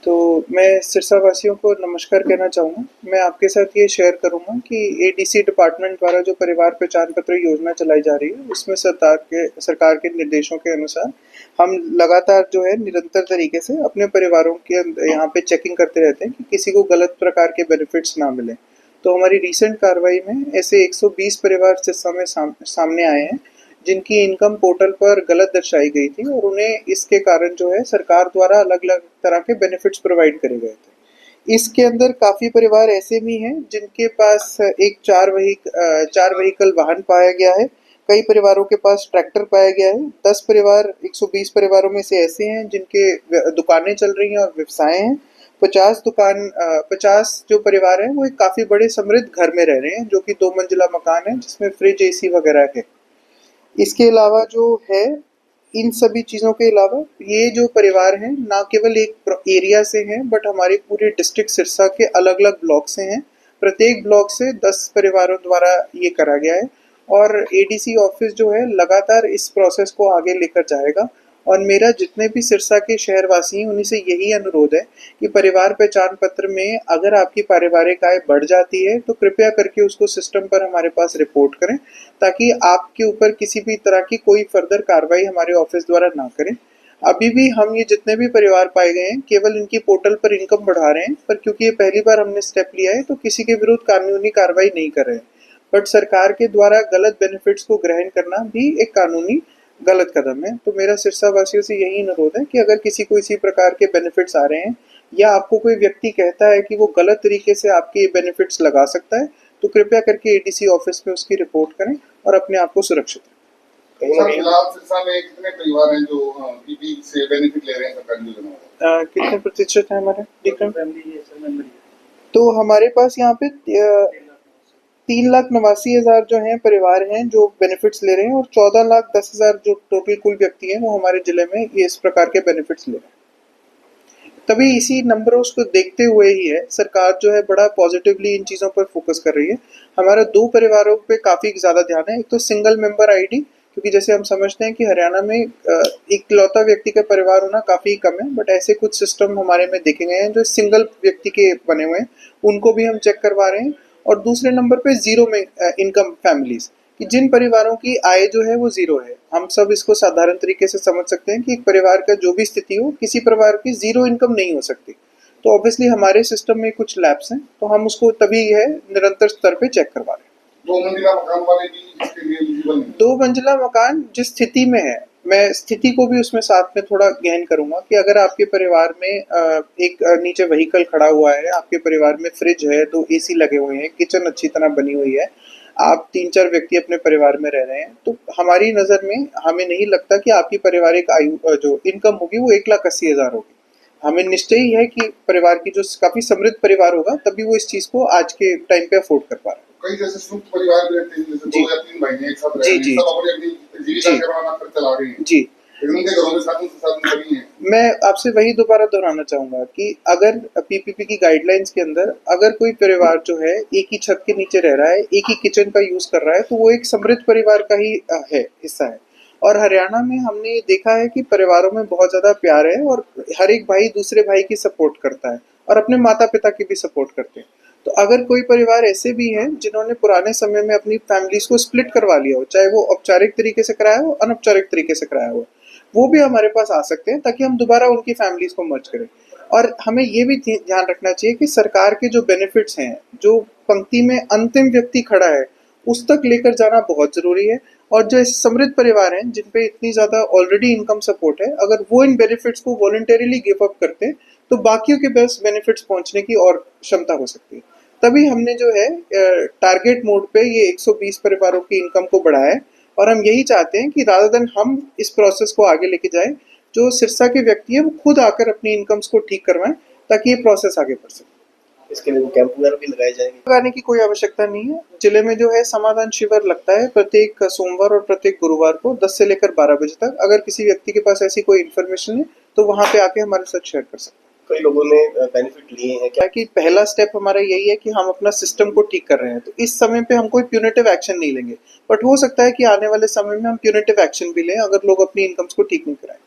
तो मैं सिरसा वासियों को नमस्कार कहना चाहूँगा। मैं आपके साथ ये शेयर करूँगा कि एडीसी डिपार्टमेंट द्वारा जो परिवार पहचान पत्र योजना चलाई जा रही है, उसमें सरकार के निर्देशों के अनुसार हम लगातार जो है निरंतर तरीके से अपने परिवारों के यहाँ पे चेकिंग करते रहते हैं कि किसी को गलत प्रकार के बेनिफिट्स ना मिलें। तो हमारी रिसेंट कार्रवाई में ऐसे 120 परिवार सिरसा में सामने आए हैं, जिनकी इनकम पोर्टल पर गलत दर्शाई गई थी और उन्हें इसके कारण जो है सरकार द्वारा अलग-अलग तरह के बेनिफिट्स प्रोवाइड करे गए थे। इसके अंदर काफ़ी परिवार ऐसे भी हैं जिनके पास एक 4 व्हीकल वाहन पाया गया है। कई परिवारों के पास ट्रैक्टर पाया गया है। 10 परिवार 120 परिवारों में से ऐसे हैं जिनके दुकानें चल रही हैं और व्यवसाय हैं। 50 जो परिवार हैं वो एक काफ़ी बड़े समृद्ध घर में रह रहे हैं, जो कि 2 मंजिला मकान है जिसमें फ्रिज, एसी वगैरह है। इसके अलावा जो है, इन सभी चीज़ों के अलावा ये जो परिवार हैं ना केवल एक एरिया से हैं बट हमारे पूरे डिस्ट्रिक्ट सिरसा के अलग-अलग ब्लॉक से हैं। प्रत्येक ब्लॉक से 10 परिवारों द्वारा ये करा गया है और एडीसी ऑफिस जो है लगातार इस प्रोसेस को आगे लेकर जाएगा। और मेरा जितने भी सिरसा के शहरवासी हैं उन्हीं से यही अनुरोध है कि परिवार पहचान पत्र में अगर आपकी पारिवारिक आय बढ़ जाती है तो कृपया करके उसको सिस्टम पर हमारे पास रिपोर्ट करें, ताकि आपके ऊपर किसी भी तरह की कोई फर्दर कार्रवाई हमारे ऑफिस द्वारा ना करें। अभी भी हम ये जितने भी परिवार पाए गए हैं केवल इनकी पोर्टल पर इनकम बढ़ा रहे हैं, पर क्योंकि ये पहली बार हमने स्टेप लिया है तो किसी के विरुद्ध कानूनी कार्रवाई नहीं कर रहे हैं। बट सरकार के द्वारा गलत बेनिफिट्स को ग्रहण करना भी एक कानूनी गलत कदम है। तो मेरा सिरसा वासियों से यही अनुरोध है कि अगर किसी को इसी प्रकार के बेनिफिट्स आ रहे हैं या आपको कोई व्यक्ति कहता है कि वो गलत तरीके से आपके बेनिफिट्स लगा सकता है, तो कृपया करके एडीसी ऑफिस में उसकी रिपोर्ट करें और अपने आप को सुरक्षित रखें। सर, फिलहाल सिरसा में कितने परिवार हैं जो पीपी से बेनिफिट ले रहे हैं सरकारी योजनाओं का? कितने प्रतिशत है हमारे विक्रम? तो हमारे पास यहाँ पे 3,89,000 जो हैं परिवार हैं जो बेनिफिट्स ले रहे हैं और 14,10,000 जो टोटल कुल व्यक्ति हैं वो हमारे जिले में ये इस प्रकार के बेनिफिट्स ले रहे हैं। तभी इसी नंबरों को देखते हुए ही है सरकार जो है बड़ा पॉजिटिवली इन चीज़ों पर फोकस कर रही है। हमारा 2 परिवारों पे काफ़ी ज़्यादा ध्यान है। एक तो सिंगल मेंबर आईडी, क्योंकि जैसे हम समझते हैं कि हरियाणा में इकलौता व्यक्ति का परिवार होना काफ़ी कम है, बट ऐसे कुछ सिस्टम हमारे में देखे गए हैं जो सिंगल व्यक्ति के बने हुए हैं, उनको भी हम चेक करवा रहे हैं। और दूसरे नंबर पे ज़ीरो में इनकम फैमिलीज़, कि जिन परिवारों की आय जो है वो ज़ीरो है। हम सब इसको साधारण तरीके से समझ सकते हैं कि एक परिवार का जो भी स्थिति हो, किसी परिवार की ज़ीरो इनकम नहीं हो सकती। तो ऑब्वियसली हमारे सिस्टम में कुछ लैप्स हैं, तो हम उसको तभी है निरंतर स्तर पे चेक करवा रहे हैं। 2 मंजिला मकान वाले भी इसके लिए एलिजिबल हैं? 2 मंजिला मकान जिस स्थिति में है, मैं स्थिति को भी उसमें साथ में थोड़ा गहन करूँगा कि अगर आपके परिवार में एक नीचे व्हीकल खड़ा हुआ है, आपके परिवार में फ्रिज है, 2 एसी लगे हुए हैं, किचन अच्छी तरह बनी हुई है, आप 3-4 व्यक्ति अपने परिवार में रह रहे हैं, तो हमारी नज़र में हमें नहीं लगता कि आपकी पारिवारिक आयु जो इनकम होगी वो 1,80,000 होगी। हमें निश्चय ही है कि परिवार की जो काफ़ी समृद्ध परिवार होगा तभी वो इस चीज़ को आज के टाइम पे अफोर्ड कर पा रहा है। कई जैसे संयुक्त परिवार भी रहते हैं, जैसे 2 या 3 भाई हैं एक साथ रह रहे हैं, सब अपनी जीविका निर्वाह कर चला रहे हैं। जी। लेकिन उनके घरों में साधन संसाधन नहीं है। मैं आपसे वही दोबारा दोहराना चाहूँगा कि अगर पीपीपी की गाइडलाइंस के अंदर अगर कोई परिवार जो है एक ही छत के नीचे रह रहा है, एक ही किचन का यूज़ कर रहा है, तो वो एक समृद्ध परिवार का ही है, हिस्सा है। और हरियाणा में हमने ये देखा है कि परिवारों में बहुत ज़्यादा प्यार है और हर एक भाई दूसरे भाई की सपोर्ट करता है और अपने माता-पिता की भी सपोर्ट करते हैं। तो अगर कोई परिवार ऐसे भी हैं जिन्होंने पुराने समय में अपनी फैमिलीज़ को स्प्लिट करवा लिया हो, चाहे वो औपचारिक तरीके से कराया हो, अनौपचारिक तरीके से कराया हो, वो भी हमारे पास आ सकते हैं ताकि हम दोबारा उनकी फैमिलीज़ को मर्ज करें। और हमें ये भी ध्यान रखना चाहिए कि सरकार के जो बेनिफिट्स हैं, जो पंक्ति में अंतिम व्यक्ति खड़ा है, उस तक लेकर जाना बहुत ज़रूरी है। और जो समृद्ध परिवार हैं जिन पे इतनी ज़्यादा ऑलरेडी इनकम सपोर्ट है, अगर वो इन बेनिफिट्स को वॉलंटरीली गिव अप करते हैं तो बाकियों के पास बेनिफिट्स पहुंचने की और क्षमता हो सकती है। तभी हमने जो है टारगेट मोड पे ये 120 परिवारों की इनकम को बढ़ाया है और हम यही चाहते हैं कि रादर देन हम इस प्रोसेस को आगे लेके जाएं, जो सिरसा के व्यक्ति हैं वो खुद आकर अपनी इनकम्स को ठीक करवाएं ताकि ये प्रोसेस आगे बढ़ सके। इसके लिए कैंप वगैरह भी लगाए जाएंगे? लगाने की कोई आवश्यकता नहीं है। जिले में जो है समाधान शिविर लगता है प्रत्येक सोमवार और प्रत्येक गुरुवार को 10 से लेकर 12 बजे तक। अगर किसी व्यक्ति के पास ऐसी कोई इन्फॉर्मेशन है तो वहाँ पे आके हमारे साथ शेयर कर सकते हैं। कई लोगों ने बेनिफिट लिए हैं क्या? कि पहला स्टेप हमारा यही है कि हम अपना सिस्टम को ठीक कर रहे हैं, तो इस समय पे हम कोई प्यूनिटिव एक्शन नहीं लेंगे, बट हो सकता है कि आने वाले समय में हम प्यूनिटिव एक्शन भी लें अगर लोग अपनी इनकम्स को ठीक नहीं कराएं।